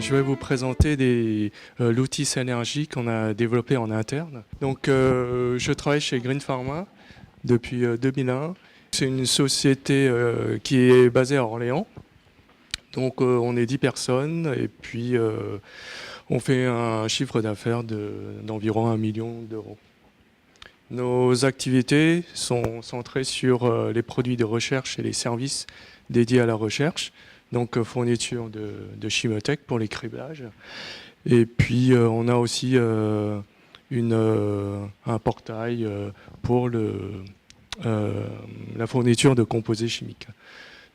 Je vais vous présenter l'outil Synergie qu'on a développé en interne. Donc, je travaille chez Green Pharma depuis 2001. C'est une société qui est basée à Orléans. Donc, on est 10 personnes et puis on fait un chiffre d'affaires d'environ 1 million d'euros. Nos activités sont centrées sur les produits de recherche et les services dédiés à la recherche. Donc fourniture de Chimotech pour les criblages. Et puis on a aussi un portail pour la fourniture de composés chimiques.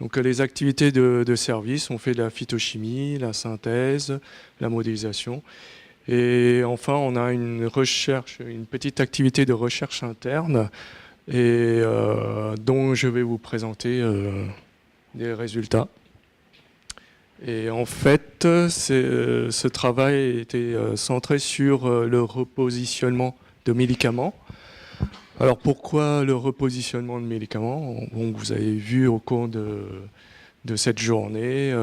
Donc les activités de service, on fait de la phytochimie, la synthèse, la modélisation. Et enfin, on a une petite activité de recherche interne et dont je vais vous présenter des résultats. Et en fait, ce travail était centré sur le repositionnement de médicaments. Alors pourquoi le repositionnement de médicaments? Bon, vous avez vu au cours de cette journée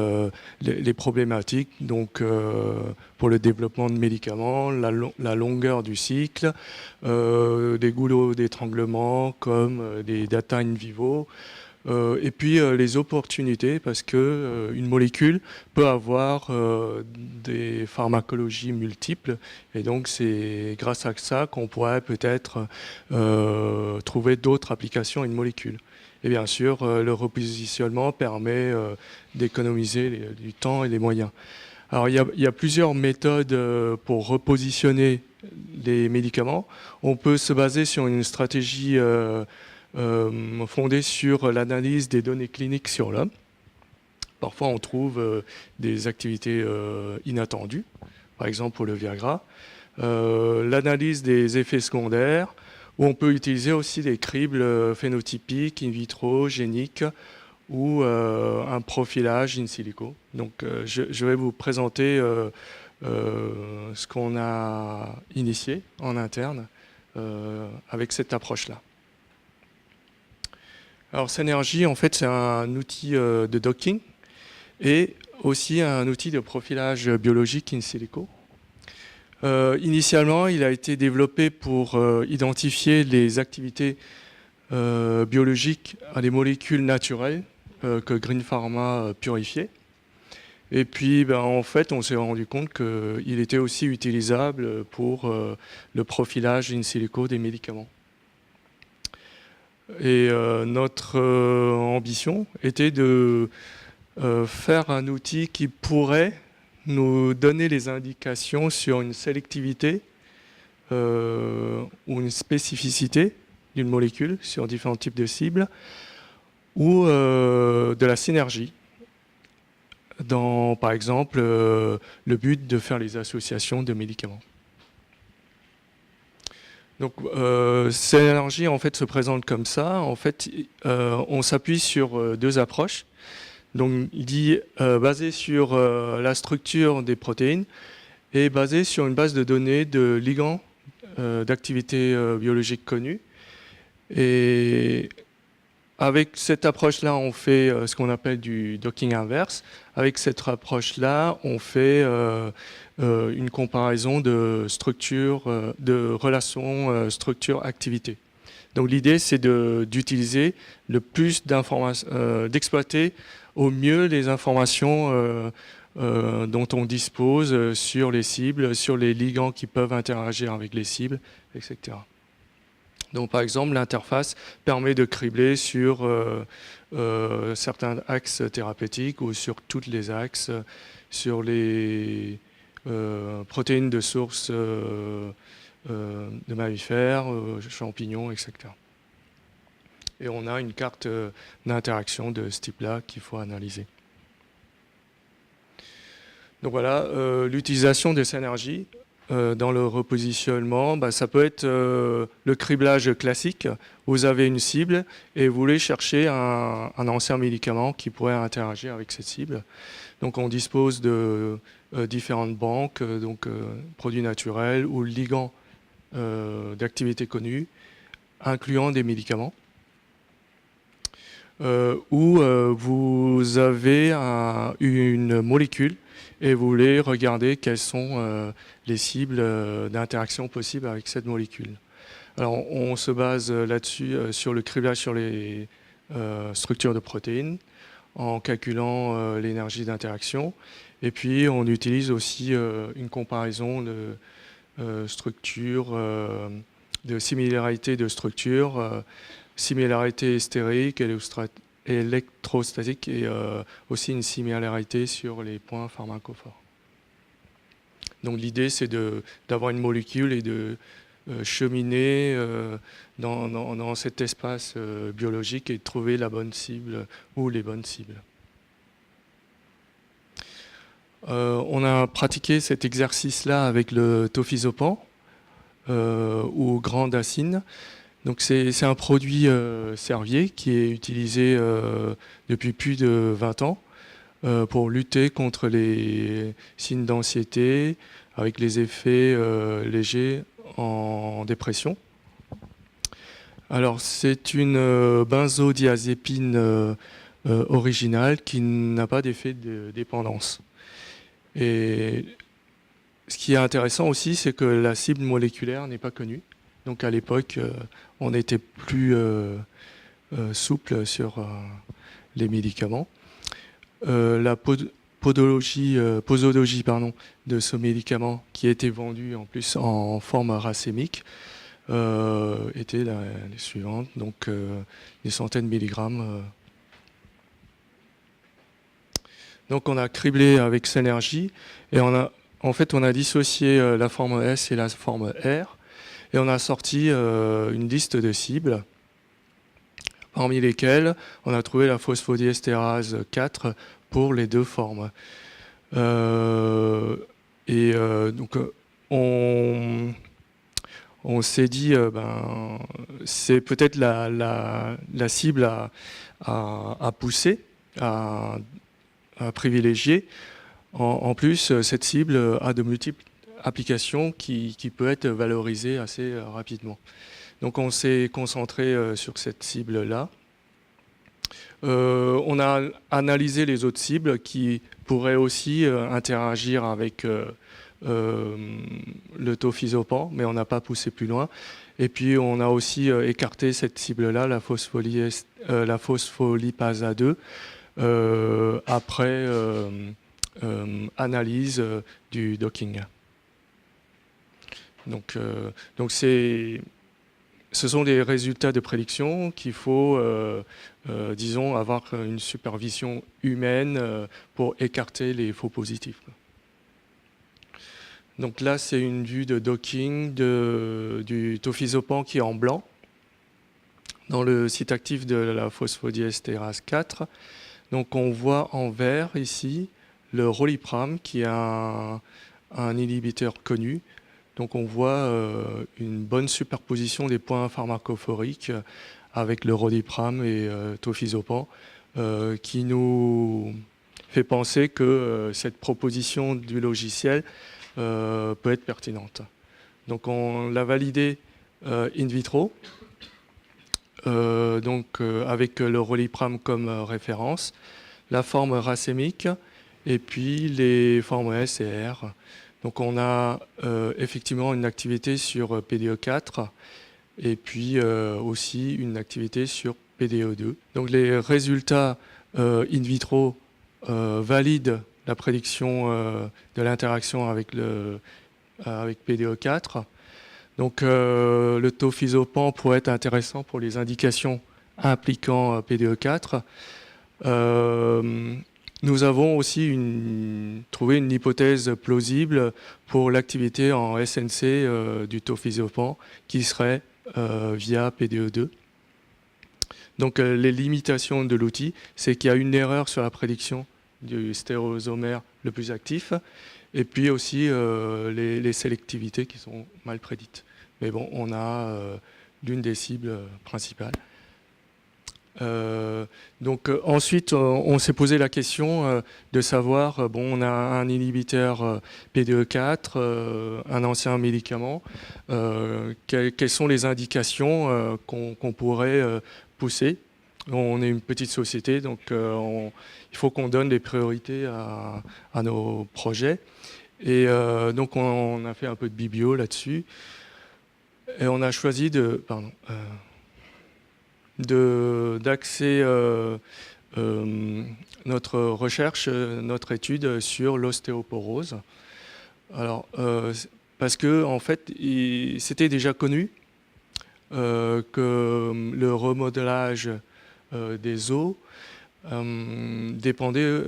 les problématiques donc, pour le développement de médicaments, la longueur du cycle, des goulots d'étranglement comme des data in vivo, et puis les opportunités parce que une molécule peut avoir des pharmacologies multiples et donc c'est grâce à ça qu'on pourrait peut-être trouver d'autres applications à une molécule. Et bien sûr, le repositionnement permet d'économiser du temps et les moyens. Alors il y a plusieurs méthodes pour repositionner les médicaments. On peut se baser sur une stratégie fondée sur l'analyse des données cliniques sur l'homme. Parfois, on trouve des activités inattendues, par exemple pour le Viagra. L'analyse des effets secondaires, où on peut utiliser aussi des cribles phénotypiques, in vitro, géniques, ou un profilage in silico. Donc, je vais vous présenter ce qu'on a initié en interne avec cette approche-là. Alors, Synergie, en fait, c'est un outil de docking et aussi un outil de profilage biologique in silico. Initialement, il a été développé pour identifier les activités biologiques à des molécules naturelles que Green Pharma purifiait. Et puis, en fait, on s'est rendu compte qu'il était aussi utilisable pour le profilage in silico des médicaments. Et notre ambition était de faire un outil qui pourrait nous donner les indications sur une sélectivité ou une spécificité d'une molécule sur différents types de cibles ou de la synergie dans, par exemple, le but de faire les associations de médicaments. Donc, Synergie en fait se présente comme ça. En fait, on s'appuie sur deux approches. Donc, il dit basé sur la structure des protéines et basé sur une base de données de ligands d'activité biologique connus. Et avec cette approche-là, on fait ce qu'on appelle du docking inverse. Avec cette approche-là, on fait une comparaison de structure, de relations structure-activité. Donc l'idée, c'est d'utiliser le plus d'informations, d'exploiter au mieux les informations dont on dispose sur les cibles, sur les ligands qui peuvent interagir avec les cibles, etc. Donc par exemple, l'interface permet de cribler sur certains axes thérapeutiques ou sur tous les axes, sur les protéines de source de mammifères, champignons, etc. Et on a une carte d'interaction de ce type-là qu'il faut analyser. Donc voilà, l'utilisation de Synergie dans le repositionnement, ça peut être le criblage classique. Vous avez une cible et vous voulez chercher un ancien médicament qui pourrait interagir avec cette cible. Donc on dispose de différentes banques, donc produits naturels ou ligands d'activité connue, incluant des médicaments. Où vous avez une molécule et vous voulez regarder quelles sont les cibles d'interaction possibles avec cette molécule. Alors on se base là-dessus sur le criblage sur les structures de protéines, en calculant l'énergie d'interaction. Et puis on utilise aussi une comparaison de structures, de similarité de structures, similarité stérique, électrostatique et aussi une similarité sur les points pharmacophores. Donc l'idée c'est d'avoir une molécule et de cheminer dans cet espace biologique et de trouver la bonne cible ou les bonnes cibles. On a pratiqué cet exercice-là avec le tofesopan ou grandacine. Donc c'est un produit Servier qui est utilisé depuis plus de 20 ans pour lutter contre les signes d'anxiété avec les effets légers en dépression. Alors c'est une benzodiazépine originale qui n'a pas d'effet de dépendance. Et ce qui est intéressant aussi, c'est que la cible moléculaire n'est pas connue. Donc à l'époque, on était plus souple sur les médicaments. La posologie de ce médicament, qui était vendu en plus en forme racémique, était les suivantes, donc des centaines de milligrammes. Donc on a criblé avec Synergie et on a dissocié la forme S et la forme R et on a sorti une liste de cibles parmi lesquelles on a trouvé la phosphodiesterase 4 pour les deux formes. Donc on s'est dit c'est peut-être la cible à pousser, à privilégier. En plus, cette cible a de multiples applications qui peut être valorisée assez rapidement. Donc on s'est concentré sur cette cible-là. On a analysé les autres cibles qui pourraient aussi interagir avec le tofesopan, mais on n'a pas poussé plus loin. Et puis on a aussi écarté cette cible-là, la phospholipase A2, après analyse du docking. Donc ce sont des résultats de prédiction qu'il faut, disons, avoir une supervision humaine pour écarter les faux positifs. Donc là, c'est une vue de docking du tofesopan qui est en blanc dans le site actif de la phosphodiesterase 4. Donc on voit en vert ici le Rolipram qui est un inhibiteur connu. Donc on voit une bonne superposition des points pharmacophoriques avec le Rolipram et tofesopan qui nous fait penser que cette proposition du logiciel peut être pertinente. Donc on l'a validé in vitro. Avec le Rolipram comme référence, la forme racémique et puis les formes S et R. Donc on a effectivement une activité sur PDE4 et puis aussi une activité sur PDE2. Donc les résultats in vitro valident la prédiction de l'interaction avec PDE4. Donc le tofesopan pourrait être intéressant pour les indications impliquant PDE4. Nous avons aussi trouvé une hypothèse plausible pour l'activité en SNC du tofesopan qui serait via PDE2. Donc les limitations de l'outil, c'est qu'il y a une erreur sur la prédiction du stéréosomère le plus actif, et puis aussi les sélectivités qui sont mal prédites. Mais bon, on a l'une des cibles principales. Ensuite, on s'est posé la question de savoir, on a un inhibiteur PDE4, un ancien médicament, quelles sont les indications qu'on pourrait pousser On est une petite société, donc il faut qu'on donne les priorités à nos projets. Et donc on a fait un peu de biblio là-dessus. Et on a choisi d'axer notre recherche, notre étude sur l'ostéoporose. Alors, parce que en fait, c'était déjà connu que le remodelage des os dépendait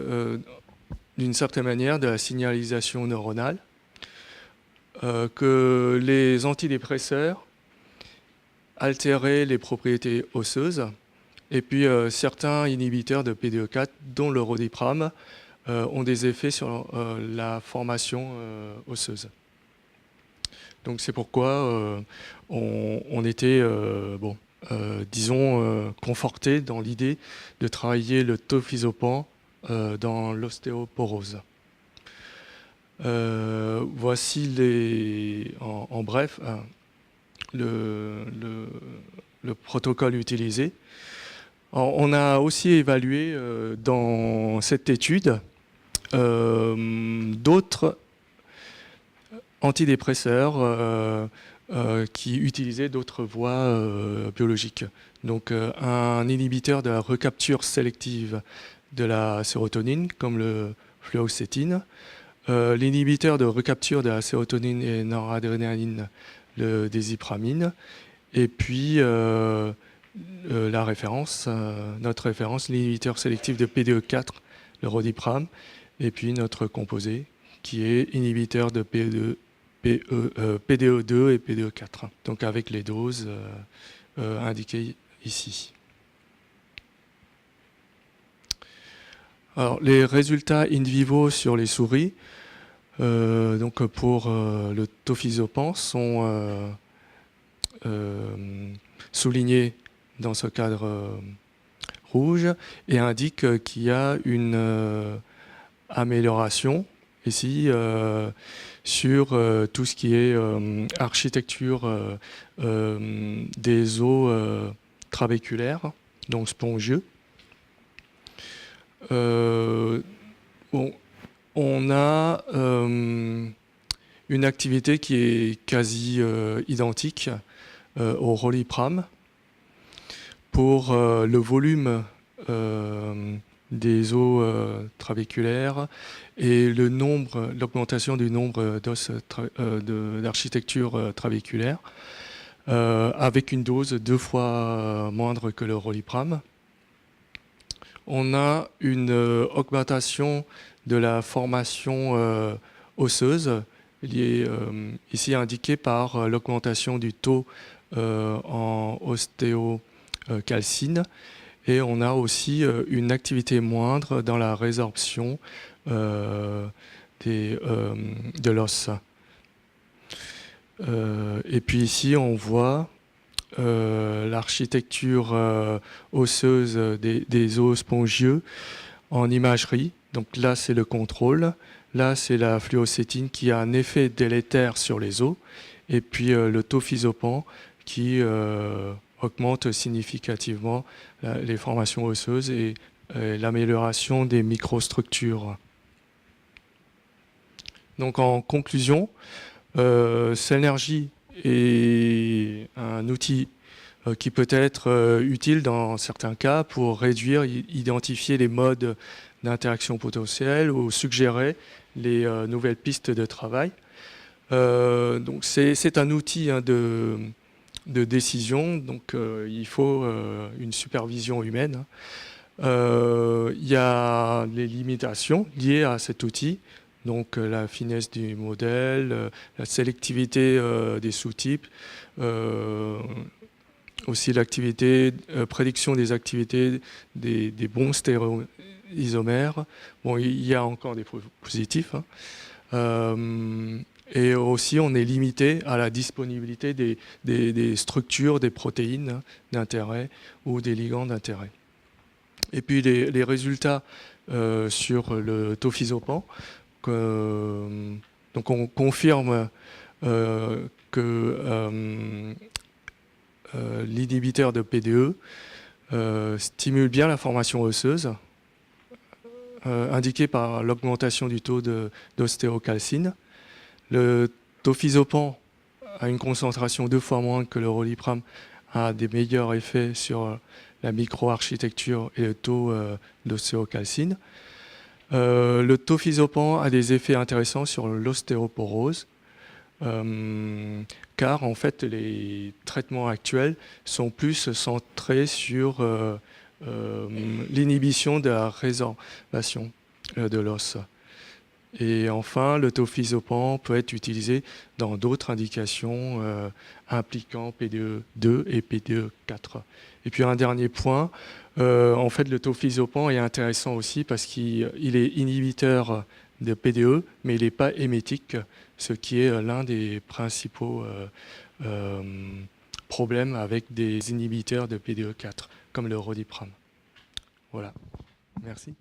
d'une certaine manière de la signalisation neuronale, que les antidépresseurs altéraient les propriétés osseuses, et puis certains inhibiteurs de PDE4, dont le rodiprame, ont des effets sur la formation osseuse. Donc c'est pourquoi on était, disons, conforté dans l'idée de travailler le tophisopan dans l'ostéoporose. Voici en bref le protocole utilisé. Alors, on a aussi évalué dans cette étude d'autres antidépresseurs qui utilisaient d'autres voies biologiques. Donc un inhibiteur de la recapture sélective de la sérotonine, comme le fluoxétine, l'inhibiteur de recapture de la sérotonine et noradrénaline, le désipramine, et puis notre référence, l'inhibiteur sélectif de PDE4, le rodiprame, et puis notre composé, qui est inhibiteur de PDE2 et PDE4, donc avec les doses indiquées ici. Alors, les résultats in vivo sur les souris, donc pour le tophisopan, sont soulignés dans ce cadre rouge et indiquent qu'il y a une amélioration ici sur tout ce qui est architecture des os trabéculaires, donc spongieux. On a une activité qui est quasi identique au roliprame pour le volume des os trabéculaires et l'augmentation du nombre d'os d'architecture trabéculaire avec une dose 2 fois moindre que le roliprame. On a une augmentation de la formation osseuse, ici indiquée par l'augmentation du taux en ostéocalcine. Et on a aussi une activité moindre dans la résorption de l'os. Et puis ici, on voit l'architecture osseuse des os spongieux en imagerie. Donc là, c'est le contrôle. Là, c'est la fluoxétine qui a un effet délétère sur les os. Et puis le tophisopan qui augmente significativement les formations osseuses et l'amélioration des microstructures. Donc en conclusion, Celnergy est un outil qui peut être utile dans certains cas pour réduire, identifier les modes d'interaction potentielle ou suggérer les nouvelles pistes de travail. Donc c'est un outil de décision, donc il faut une supervision humaine. Il y a les limitations liées à cet outil, donc la finesse du modèle, la sélectivité des sous-types, aussi l'activité, prédiction des activités des bons stéréoisomères. Bon, il y a encore des positifs. Et aussi, on est limité à la disponibilité des structures, des protéines d'intérêt ou des ligands d'intérêt. Et puis les résultats sur le tophisopan, donc on confirme que l'inhibiteur de PDE stimule bien la formation osseuse, indiquée par l'augmentation du taux d'ostéocalcine. Le tofesopan a une concentration 2 fois moindre que le roliprane, a des meilleurs effets sur la microarchitecture et le taux d'ostéocalcine. Le tofesopan a des effets intéressants sur l'ostéoporose, car en fait les traitements actuels sont plus centrés sur l'inhibition de la résorption de l'os. Et enfin, le tofesopan peut être utilisé dans d'autres indications impliquant PDE2 et PDE4. Et puis un dernier point, en fait le tofesopan est intéressant aussi parce qu'il est inhibiteur de PDE, mais il n'est pas émétique, ce qui est l'un des principaux problèmes avec des inhibiteurs de PDE4, comme le rodiprane. Voilà, merci.